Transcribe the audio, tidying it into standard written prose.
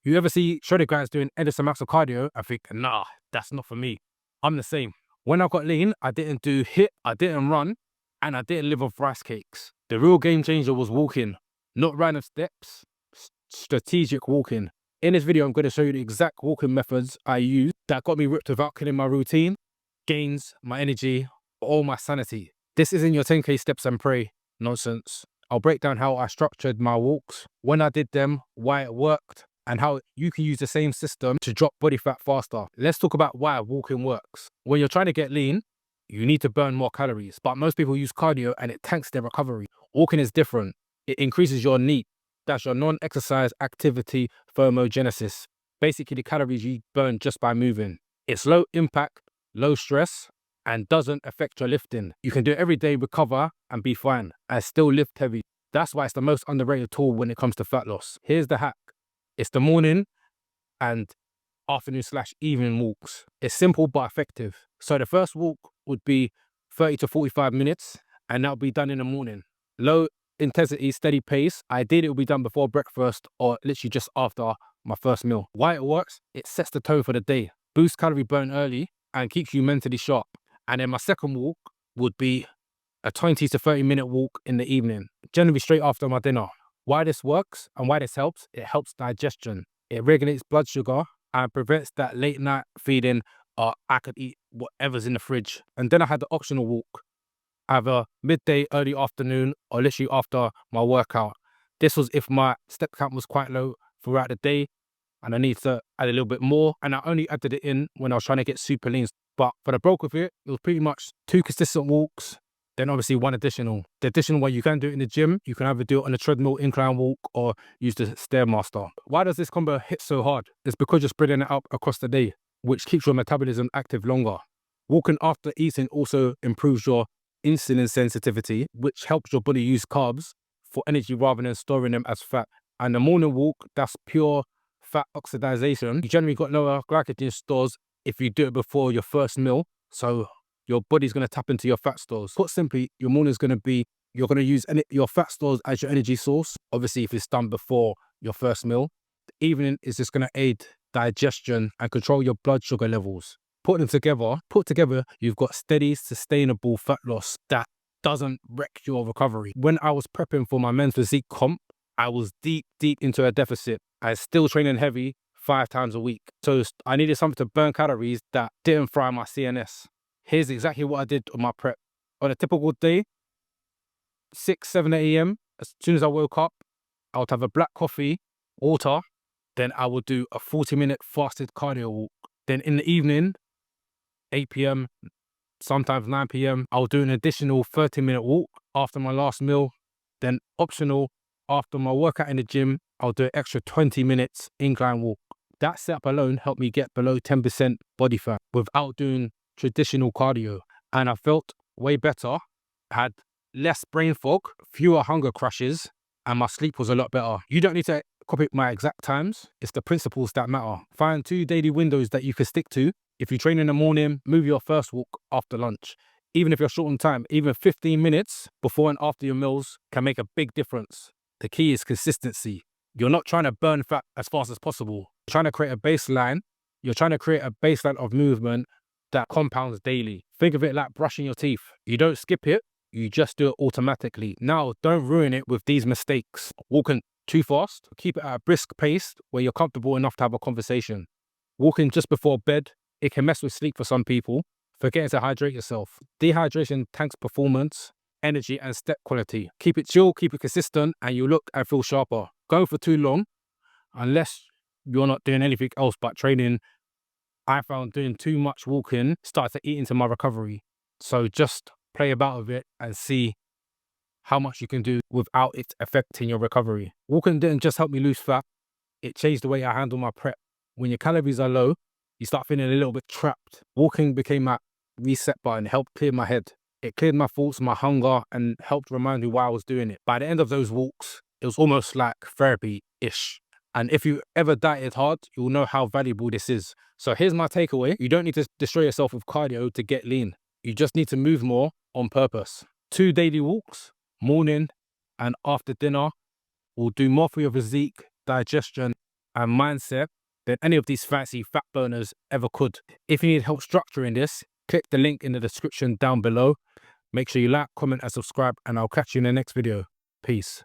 You ever see shredded guys doing endless amounts of cardio? I think, nah, that's not for me. I'm the same. When I got lean, I didn't do HIIT, I didn't run, and I didn't live off rice cakes. The real game changer was walking, not random steps, strategic walking. In this video, I'm going to show you the exact walking methods I used that got me ripped without killing my routine, gains, my energy, or my sanity. This isn't your 10K steps and pray nonsense. I'll break down how I structured my walks, when I did them, why it worked, and how you can use the same system to drop body fat faster. Let's talk about why walking works. When you're trying to get lean, you need to burn more calories, but most people use cardio and it tanks their recovery. Walking is different. It increases your NEAT, that's your non-exercise activity thermogenesis. Basically the calories you burn just by moving. It's low impact, low stress, and doesn't affect your lifting. You can do it every day, recover, and be fine, and still lift heavy. That's why it's the most underrated tool when it comes to fat loss. Here's the hack. It's the morning and afternoon/evening walks. It's simple but effective. So the first walk would be 30 to 45 minutes, and that'll be done in the morning. Low intensity, steady pace. Ideally, it will be done before breakfast or literally just after my first meal. Why it works? It sets the tone for the day, boosts calorie burn early, and keeps you mentally sharp. And then my second walk would be a 20 to 30 minute walk in the evening, generally straight after my dinner. Why this works and why this helps? It helps digestion. It regulates blood sugar and prevents that late night feeling, I could eat whatever's in the fridge. And then I had the optional walk, either midday, early afternoon, or literally after my workout. This was if my step count was quite low throughout the day and I need to add a little bit more. And I only added it in when I was trying to get super lean. But for the bulk of it, it was pretty much 2 consistent walks, then obviously 1 additional. The additional one, you can do it in the gym. You can either do it on a treadmill, incline walk, or use the Stairmaster. Why does this combo hit so hard? It's because you're spreading it out across the day, which keeps your metabolism active longer. Walking after eating also improves your insulin sensitivity, which helps your body use carbs for energy rather than storing them as fat. And the morning walk, that's pure fat oxidation. You generally got lower glycogen stores if you do it before your first meal. So your body's going to tap into your fat stores. Put simply, your morning's going to be, you're going to use your fat stores as your energy source. Obviously, if it's done before your first meal. The evening is just going to aid digestion and control your blood sugar levels. Put together, you've got steady, sustainable fat loss that doesn't wreck your recovery. When I was prepping for my men's physique comp, I was deep into a deficit. I was still training heavy 5 times a week. So I needed something to burn calories that didn't fry my CNS. Here's exactly what I did on my prep. On a typical day, 6, 7 a.m., as soon as I woke up, I would have a black coffee, water, then I would do a 40-minute fasted cardio walk. Then in the evening, 8 p.m., sometimes 9 p.m., I'll do an additional 30-minute walk after my last meal. Then optional, after my workout in the gym, I'll do an extra 20 minutes incline walk. That setup alone helped me get below 10% body fat without doing traditional cardio. And I felt way better, had less brain fog, fewer hunger crashes, and my sleep was a lot better. You don't need to copy my exact times. It's the principles that matter. Find 2 daily windows that you can stick to. If you train in the morning, move your first walk after lunch. Even if you're short on time, even 15 minutes before and after your meals can make a big difference. The key is consistency. You're not trying to burn fat as fast as possible. You're trying to create a baseline. You're trying to create a baseline of movement that compounds daily. Think of it like brushing your teeth. You don't skip it, you just do it automatically. Now, don't ruin it with these mistakes. Walking too fast, keep it at a brisk pace where you're comfortable enough to have a conversation. Walking just before bed, it can mess with sleep for some people. Forgetting to hydrate yourself. Dehydration tanks performance, energy, and step quality. Keep it chill, keep it consistent, and you look and feel sharper. Going for too long, unless you're not doing anything else but training, I found doing too much walking started to eat into my recovery. So just play about with it and see how much you can do without it affecting your recovery. Walking didn't just help me lose fat, it changed the way I handle my prep. When your calories are low, you start feeling a little bit trapped. Walking became my reset button, helped clear my head. It cleared my thoughts, my hunger, and helped remind me why I was doing it. By the end of those walks, it was almost like therapy-ish. And if you ever dieted hard, you'll know how valuable this is. So here's my takeaway. You don't need to destroy yourself with cardio to get lean. You just need to move more on purpose. 2 daily walks, morning and after dinner, will do more for your physique, digestion, and mindset than any of these fancy fat burners ever could. If you need help structuring this, click the link in the description down below. Make sure you like, comment and subscribe, and I'll catch you in the next video. Peace.